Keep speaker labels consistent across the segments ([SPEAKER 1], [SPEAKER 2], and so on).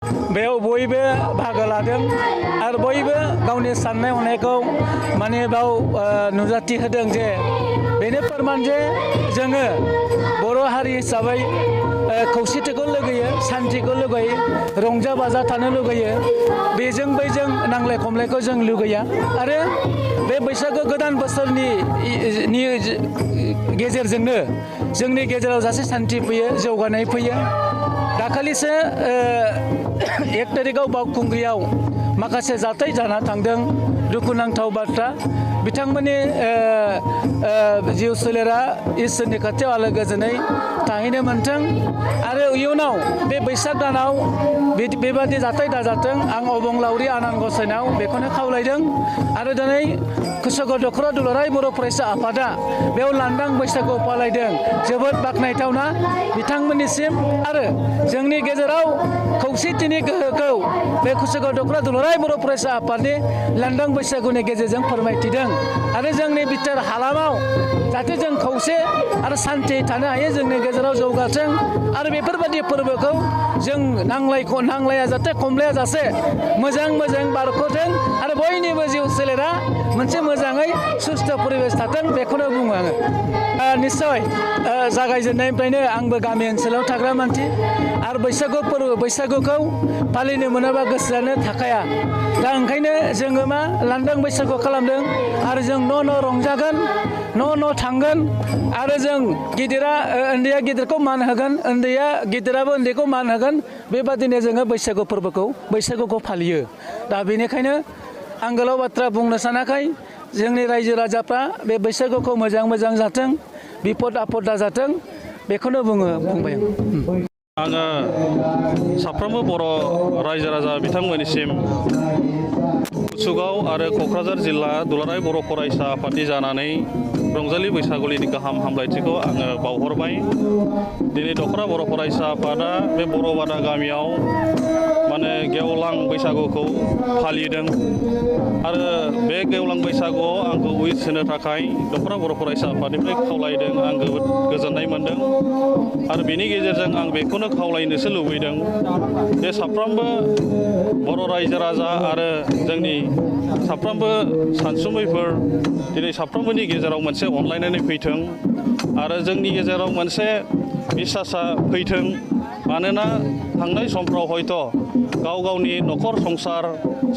[SPEAKER 1] बेयाव बयबो बाहागो लादों आरो बयबो गावनि साननाय हनायखौ माने बेयाव नुजाथि होदों जे बेनो फोरमान जे जोङो बर' हारि हिसाबै खौसेथिखौ लुगैयो, सान्थिखौ लुगैयो, रंजा बाजा थानो लुगैयो, बेजों बैजों नांलाय खमलायखौ जों लुगैया आरो बे बैसागो गोदान बोसोरनि गेजेरजोंनो जोंनि गेजेराव सासे सान्थि फैयो, जौगानाय फैयो। दाखालिसो 1 तारिखआव बावखुंग्रियाव माखासे जाथाय जाना थांदों, दुखुनांथाव बाथ्रा। बिथांमोननि जिउ सोलेरा इसोरनि खाथियाव आलो गोजोनै थाहैनो मोन्थों आरो इयुनाव बे बैसाग दानाव बेबादि जाथाय दाजाथों आं अबंलावरि आनान गसाइनाव बेखौनो खावलायदों। आरो दिनै कुसुगाव दख'रा दुलाराय बर' फरायसा आफादा बेयाव लांदां बैसागु फालिदों, जोबोद बाख्नायथावना बिथांमोननिसिम। आरो जोंनि गेजेराव खौसेथिनि गोहोखौ बे कुसुगाव दख'रा दुलाराय बर' फरायसा आफादनि लांदां बैसागुनि गेजेरजों फोरमायथिदों आरो जोंनि बिटिआर हालामाव जाहाथे जों खौसे आरो सान्थि थानो हायो, जोंनि गेजेराव जौगाथों आरो बेफोरबायदि फोरबोखौ जों नांलाया जाथे खमलाया जासे मोजां बारग'थों आरो बयनिबो जिउ सोलेरा मोनसे मोजाङै सुस्थ' परिबेस थाथों, बेखौनो बुङो आङो। निस्सय जागायजेननायनिफ्रायनो आंबो गामि ओनसोलाव थाग्रा मानसि आरो बैसागुखौ फालिनो मोनाबा गोसोआनो थाखाया। दा ओंखायनो जोङो मा लांदां बैसागु खालामदों आरो जों न' रंजागोन, न' थांगोन आरो जों उन्दैया गिदिरखौ मान होगोन, गिदिराबो उन्दैखौ मान होगोन। बेबादिनो जोङो बैसागुखौ फालियो। दा बेनिखायनो आं गोलाव बाथ्रा बुंनो सानाखै, जोंनि रायजो राजाफ्रा बे बैसागुखौ मोजां जाथों, बिपद आफद दाजाथों, बेखौनो बुंबाय आं।
[SPEAKER 2] आङो साफ्रोमबो बर' रायजो राजा बिथांमोननिसिम कुसुगाव आरो क'क्राझार जिल्ला दुलाराय बर' फरायसा आफादनि जानानै रंजालि बैसागुनि गाहाम हामलायथिखौ आङो बावहरबाय। दिनै दख'रा बर' फरायसा आफादा बे बर'बादा गामियाव गेवलां बैसागुखौ फालिदों आरो बे गेवलां बैसागुआव आंखौ उइस होनो थाखाय दख'रा बर' फरायसा आफादनिफ्राय खावलायदों। आं जोबोद गोजोननाय मोनदों आरो बेनि गेजेरजों आं बेखौनो खावलायनोसो लुबैदों जे साफ्रोमबो बर' रायजो राजा आरो जोंनि साफ्रोमबो सानसुमैफोर दिनै साफ्रोमबोनि गेजेराव मोनसे अनलायनानै फैथों आरो जोंनि गेजेराव मोनसे बिसासा फैथों। मानोना थांनाय समफ्राव हयथ' गावनि न'खर संसार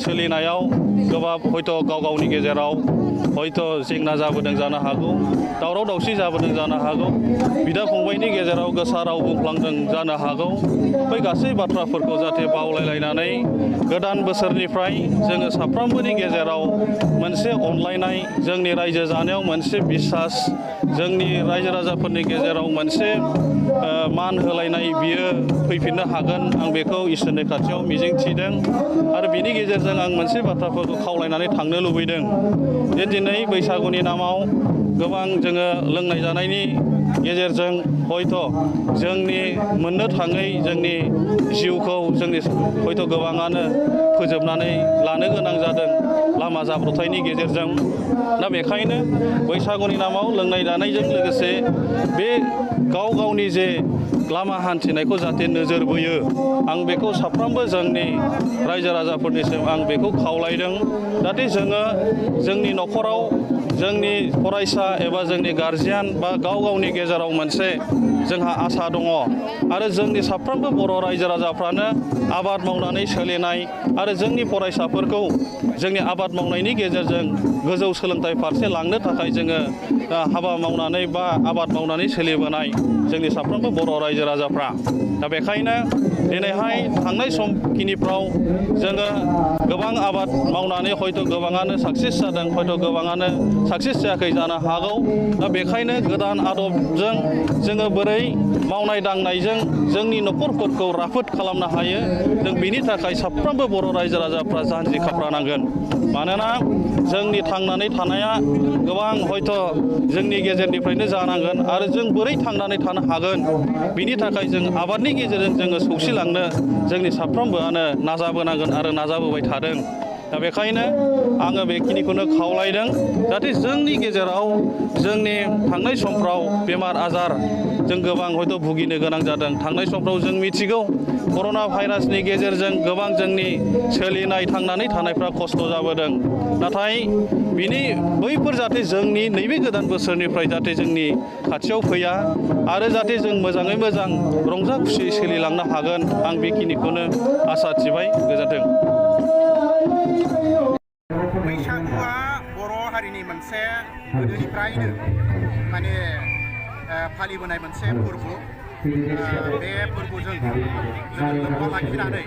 [SPEAKER 2] सोलिनायाव गोबां हयथ' गावनि गेजेराव हयथ' जेंना जाबोदों जानो हागौ, दावराव दावसि जाबोदों जानो हागौ, बिदा फंबायनि गेजेराव गोसा राव बुंफ्लांदों जानो हागौ। बै गासै बाथ्राफोरखौ जाहाथे बावलायलायनानै गोदान बोसोरनिफ्राय जोङो साफ्रोमबोनि गेजेराव मोनसे अनलायनाय, जोंनि रायजो जानायाव मोनसे बिसास, जोंनि रायजो राजाफोरनि गेजेराव मोनसे मान होलायनाय बियो फैफिननो हागोन। आं बेखौ इसोरनि खाथियाव मिजिंथिदों आरो बिनि गेजेरजों आं मोनसे बाथ्राफोरखौ खावलायनानै थांनो लुबैदों जे दिनै बैसागुनि नामाव गोबां जोङो लोंनाय जानायनि गेजेरजों हयथ' जोंनि मोननो थाङै जोंनि जिउखौ हयथ' गोबाङानो फोजोबनानै लानो गोनां जादों लामा जाब्रथायनि गेजेरजों। दा बेखायनो बैसागुनि नामाव लोंनाय जानायजों लोगोसे बे गावनि जे लामा हान्थिनायखौ जाहाथे नोजोर बोयो, आं बेखौ साफ्रोमबो जोंनि रायजो राजाफोरनिसिम आं बेखौ खावलायदों। जाहाथे जोङो जोंनि न'खराव जोंनि फरायसा एबा जोंनि गारजियान बा गावनि गेजेराव मोनसे जोंहा आसा दङ आरो जोंनि साफ्रोमबो बर' रायजो राजाफ्रानो आबाद मावनानै सोलिनाय आरो जोंनि फरायसाफोरखौ जोंनि आबाद मावनायनि गेजेरजों गोजौ सोलोंथाइ फारसे लांनो थाखाय जोङो हाबा मावनानै बा आबाद मावनानै सोलिबोनाय जोंनि साफ्रोमबो बर' रायजो राजाफ्रा। दा बेखायनो दिनैहाय थांनाय समखिनिफ्राव जोङो गोबां आबाद मावनानै हयथ' गोबाङानो साक्सेस जादों, हयथ' गोबाङानो साक्सेस जायाखै जानो हागौ। दा बेखायनो गोदान आदबजों जोङो बोरै मावनाय दांनायजों जोंनि न'खरफोरखौ राफोद खालामनो हायो, जों बिनि थाखाय साफ्रोमबो बर' रायजो राजाफ्रा जानजि खाफ्रानांगोन। मानोना जोंनि थांनानै थानाया गोबां हयथ' जोंनि गेजेरनिफ्रायनो जानांगोन आरो जों बोरै थांनानै थानो हागोन, बिनि थाखाय जों आबादनि गेजेरजों जोङो सौसिलांनो जोंनि साफ्रोमबोआनो नाजाबोनांगोन आरो नाजाबोबाय थादों। दा बेखायनो आङो बेखिनिखौनो खावलायदों जाहाथे जोंनि गेजेराव जोंनि थांनाय समफ्राव बेमार आजार जों गोबां हयथ' भुगिनो गोनां जादों। थांनाय समफ्राव जों मिथिगौ कर'ना भाइरासनि गेजेरजों गोबां जोंनि सोलिनाय थांनानै थानायफ्रा खस्थ' जाबोदों नाथाय बिनि बैफोर जाहाथे जोंनि नैबे गोदान बोसोरनिफ्राय जाहाथे जोंनि खाथियाव फैया आरो जाहाथे जों मोजाङै मोजां रंजा खुसियै सोलिलांनो हागोन आं बेखिनिखौनो आसा थिबाय गोजोन्थों।
[SPEAKER 3] बैसागुआ बर' हारिनि मोनसे गोदोनिफ्रायनो माने फालिबोनाय मोनसे फोरबो बे फोरबोजों जोङो लोब्बा लाखिनानै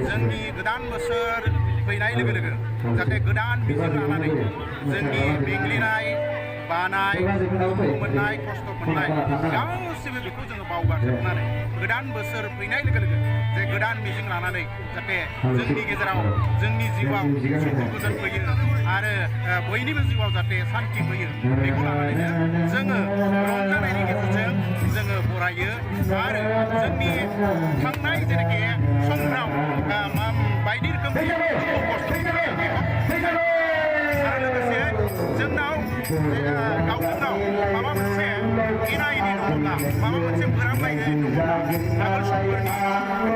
[SPEAKER 3] जोंनि गोदान बोसोर फैनाय लोगो लोगो जाहाथे गोदान मिजिं लानानै जोंनि मेंग्लिनाय बानाय दुखु मोननाय खस्थ' मोननाय गासैबो बेखौ जोङो बावगारजोबनानै गोदान बोसोर फैनाय लोगो लोगो जे गोदान मिजिं लानानै जाहाथे जोंनि गेजेराव जोंनि जिउआव सुखु गोजोन फैयो आरो बयनिबो जिउआव जाहाथे सान्थि फैयो बेखौ लानानैनो जोङो रंजानायनि गेजेरजों जोङो बरायो आरो जोंनि थांनाय जेनाखि संग्राम बायदि रोखोमनि दुखु खस्थ' बेखौ आरो लोगोसे जोंनाव गावजों गाव माबा मोनसे एना एनि दङब्ला माबा मोनसे बोराबलायनाय दङब्ला आगोल समफोरनि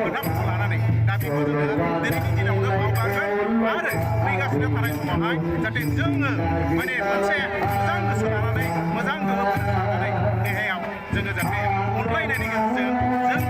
[SPEAKER 3] खोथाफोरखौ लानानै दा बेखौ जोङो दिनैनि दिनावनो बावगारगोन आरो फैगासिनो थानाय समावहाय जाहाथे जोङो माने मोनसे मोजां गोसो लानानै मोजां गोहोम लानानै देहायाव जोङो जाहाथे अनलायनायनि गेजेरजों जों